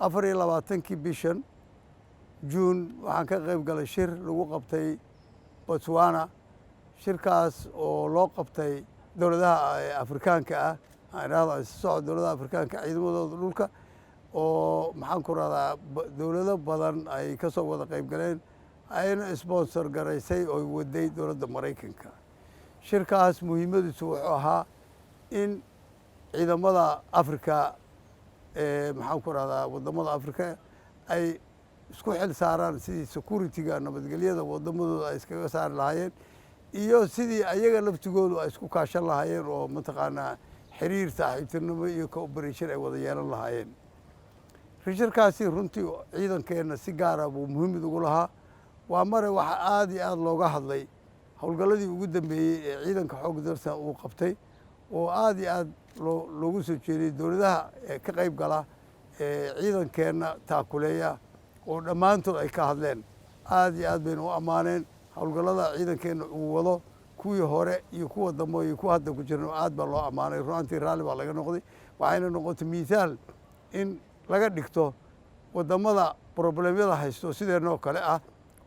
24 bishan juun waxaan ka qayb galay shir lagu qabtay Botswana. shirkaas oo loo qabtay dowladaha afrikaanka ah aan idhaahdo socod dowladaha afrikaanka ciidamadooda dhulka oo maxaan ku rahdaa dowlado badan ay ka soo wada qayb galeen ayna sponsor garaysay oo waday dowladda Maraykanka. shirkaas muhiimadiisu wuxuu ahaa in ciidamada Afrika maxaan ku rahdaa wadamada Afrika ay isku xil saaraan sidii security-ga nabadgelyada wadamadooda ay iskaga saari lahaayeen iyo sidii ayaga laftigoodu ay isku kaashan lahaayeen oo mataqaanaa xiriir saaxiibtinimo iyo cooperation ay wada yeelan lahaayeen. shirkaasi runtii ciidankeena si gaara buu muhiimad ugu lahaa. waa mare waxa aad iyo aad looga hadlay howlgalladii ugu dambeeyey ee ciidanka xoogga dalka uu qabtay oo aad iyo aad loogu soo jeediyey dowladaha ka qayb gala ciidankeenna taakuleeya oo dhammaantood ay ka hadleen. aad iyo aad bayna u ammaaneen howlgallada ciidankeenna uu wado kuwii hore iyo kuwa dambe iyo kuwa hadda ku jirna aad baa loo ammaanay. runtii raalli baa laga noqday. waxayna noqotay miisaal in laga dhigto wadamada problemyada haysto sideenoo kale ah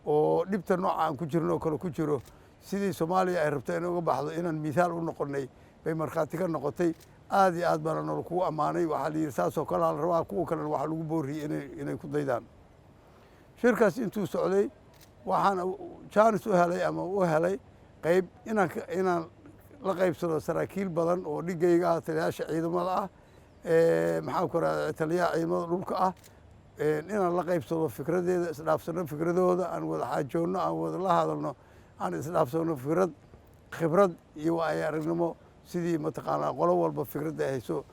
oo dhibta nooca aan ku jirno oo kale ku jiro sidii Soomaaliya ay rabto inay uga baxdo inaan miisaal u noqonnay bay markhaati ka noqotay. aad iyo aad baana nolo kugu ammaanay. waxaa la yidhi saasoo kale la rabaa kuwa kalena waxaa lagu booriyey inay ku daydaan. shirkaas intuu socday waxaan chance u helay ama u helay qayb inaan la qaybsado saraakiil badan oo dhigayga ah taliyayaasha ciidamada ah maxaan ku rahdaa taliyaha ciidamada dhulka ah inaan la qaybsado fikradeeda isdhaafsano fikradooda aan wada xaajoonno aan wada la hadalno aan isdhaafsano khibrad iyo waayo aragnimo sidii mataqaanaa qolo walba fikradda ay hayso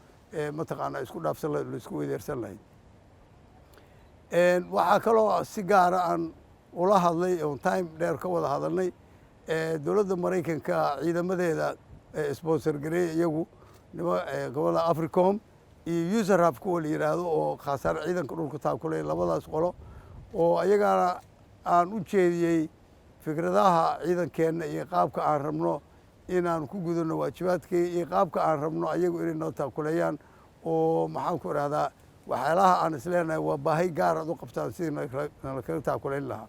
mataqaanaa isku dhaafsan lahayd la isku weydaarsan lahayd. waxaa kaloo si gaara aan ula hadlay oon time dheer ka wada hadalnay dowladda Maraykanka ciidamadeeda sponsor gareeya iyagu gobolada Africom iyo USARAF kuwa la yidhaahdo oo khaasaan ciidanka dhulka taakulay labadaas qolo oo ayagana aan u jeediyey fikradaha ciidankeenna iyo qaabka aan rabno inaan ku gudano waajibaadkay iyo qaabka aan rabno ayagu inay noo taakuleeyaan oo maxaan ku rahdaa waxyaalaha aan isleenahay waa baahi gaar aad u qabtaan sidii nalakaga taakulayn lahaa.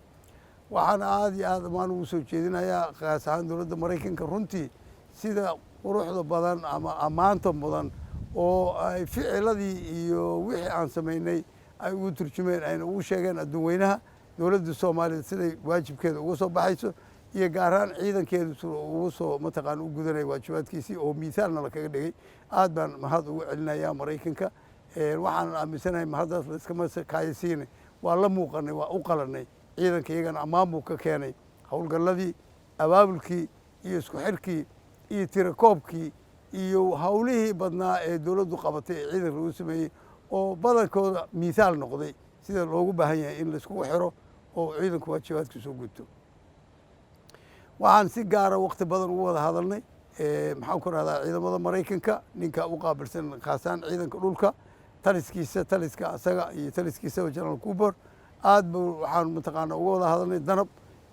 waxaan aad iyo aad amaan ugu soo jeedinayaa khaas ahaan dowladda Maraykanka runtii sida quruxda badan ama ammaanta mudan oo ay ficiladii iyo wixii aan samaynay ay ugu turjumeen ayna ugu sheegeen adduun weynaha dowladda Soomaaliya siday waajibkeeda uga soo baxayso iyo gaar ahaan ciidankeedu ugu soo mataqaan u gudanaya waajibaadkiisii oo miisaalna la kaga dhigay. aad baan mahad ugu celinayaa Maraykanka. waxaan aaminsanahay mahaddaas la iskama kaayasiinay waa la muuqanay waa u qalanay ciidanka iyagana ammaan buu ka keenay howlgalladii abaabulkii iyo isku xirkii iyo tirakoobkii iyo howlihii badnaa ee dowladdu qabatay ee ciidanka lagu sameeyey oo badankooda miisaal noqday sida loogu baahan yahay in laiskugu xiro oo ciidanku waajibaadka soo gudto. waxaan si gaara waqti badan ugu wada hadalnay maxaan ku rahdaa ciidamada Maraykanka ninka u qaabilsan khaasaan ciidanka dhulka taliska asaga iyo taliskiisa General Cooper aad buu waxaan mataqaanaa uga wada hadalnay danab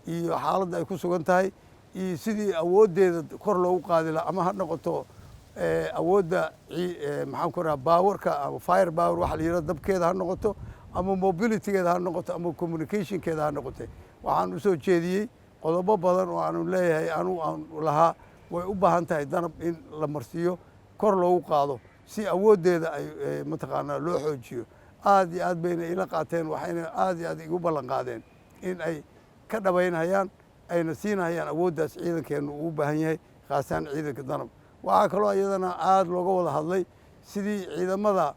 iyo xaaladda ay ku sugan tahay iyo sidii awooddeeda kor loogu qaadi lahaa ama ha noqoto awoodda maxaan ku rahdaa baawarka ama fire power waxa la yidhahdo dabkeeda ha noqoto ama mobilitygeeda ha noqoto ama communicationkeeda ha noqote. waxaan u soo jeediyey qodobo badan oo aanu leeyahay aan lahaa way u baahan tahay danab in la marsiiyo kor loogu qaado si awooddeeda ay mataqaanaa loo xoojiyo. aad iyo aad bayna ila qaateen waxayna aad iyo aad igu ballan qaadeen in ay ka dhabaynayaan ayna siinayaan awooddaas ciidankeennu uu u baahan yahay khaasaan ciidanka danab. waxaa kaloo iyadana aad looga wada hadlay sidii ciidamada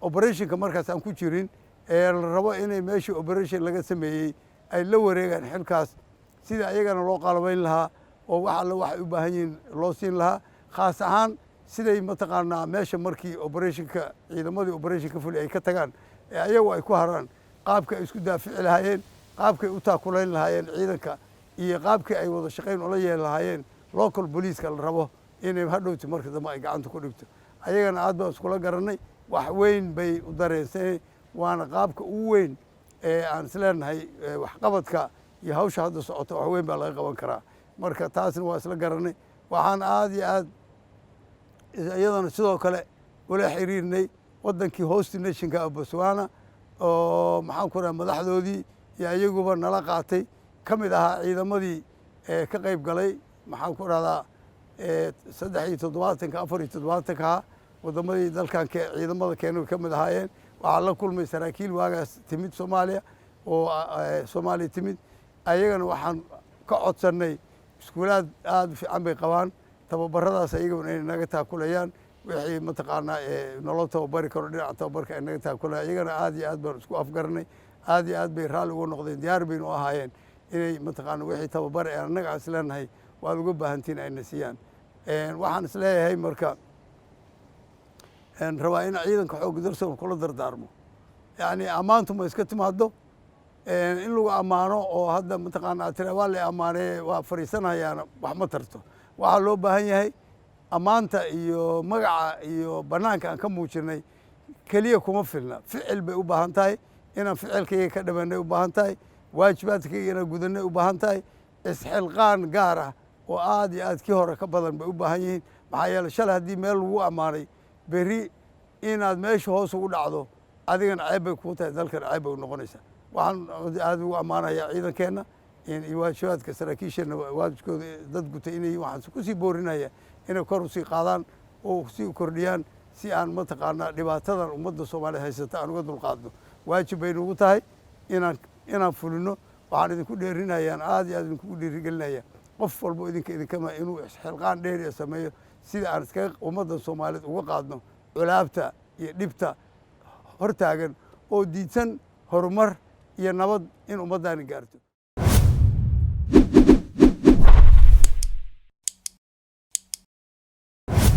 operationka markaas aan ku jirin ee la rabo inay meeshii operation laga sameeyey ay la wareegaan xilkaas sidii ayagana loo qalabayn lahaa oo wax alle waxay u baahan yihiin loo siin lahaa khaas ahaan siday mataqaanaa meesha markii operationka ciidamadii operationka fuli ay ka tagaan ee ayagu ay ku haraan qaabka ay isku daafici lahaayeen qaabkay u taakulayn lahaayeen ciidanka iyo qaabkii ay wada shaqayn ula yeeli lahaayeen local booliiska la rabo inay hadhowti marka dambe ay gacanta ku dhigto. ayagana aad baan iskula garanay wax weyn bay u dareensanay waana qaabka ugu weyn ee aan isleenahay waxqabadka iyo hawsha hadda socota wax weyn baa laga qaban karaa. marka taasna waa isla garanay. waxaan aad iyo aad iyadana sidoo kale ula xiriirnay waddankii host nationka Botswana oo maxaan ku rahaa madaxdoodii iyo iyaguba nala qaatay ka mid ahaa ciidamadii ka qayb galay maxaan ku rahdaa 73 74 waddamadii dalkan ciidamada keenay ka mid ahaayeen waxaa la kulmay saraakiil waagaas timid Soomaaliya oo Soomaaliya timid ayagana waxaan ka codsannay iskuulaad aad u fiican bay qabaan tababaradaas ayaguna inay naga taakulayaan wixii mataqaanaa nolol tababari karo dhinaca tababarka ay naga taakulayaan ayagana aad iyo aad baan isku afgaranay aad iyo aad bay raalli uga noqdeen diyaar baynu u ahaayeen inay mataqaana wixii tababar ee annaga is leenahay waad uga baahantiin ayna siiyaan waxaan is leeyahay marka rabaa in ciidanka xoogga dalka kula dardaarmo yacni ammaantu ma iska timaado in lagu ammaano oo hadda mataqaanaa tira waa la ammaanay waa fariisanayaana wax ma tarto waxaa loo baahan yahay ammaanta iyo magaca iyo bannaanka aan ka muujinay keliya kuma filna ficil bay u baahan tahay inaan ficilkayga ka dhamanay u baahan tahay waajibaadkayga inaan gudanay u baahan tahay isxilqaan gaar ah oo aad iyo aad kii hore ka badan bay u baahan yihiin maxaa yeeley shalay haddii meel lagu ammaanay berri inaad meesha hoos ugu dhacdo adigana ceeb bay kuu tahay dalkana ceeb bay u noqonaysaa waxaan aad ugu ammaanayaa ciidankeenna iyo waajibaadka saraakiisheenna waajibkooda dad gutay inay waxaan ku sii boorinaya inay kor usii qaadaan oo sii kordhiyaan si aan mataqaanaa dhibaatadan ummadda Soomaaliyeed haysata aan uga dulqaadno waajib bay nagu tahay inaan fulino waxaan idinku dheerinayaan aad iyo aad idinku dhiirigelinaya qof walbo idinkama inuu xilqaan dheeri sameeyo sida aan iskaga ummadda Soomaaliyeed uga qaadno culaabta iyo dhibta hortaagan oo diidsan horumar iyo nabad in ummaddaani gaarto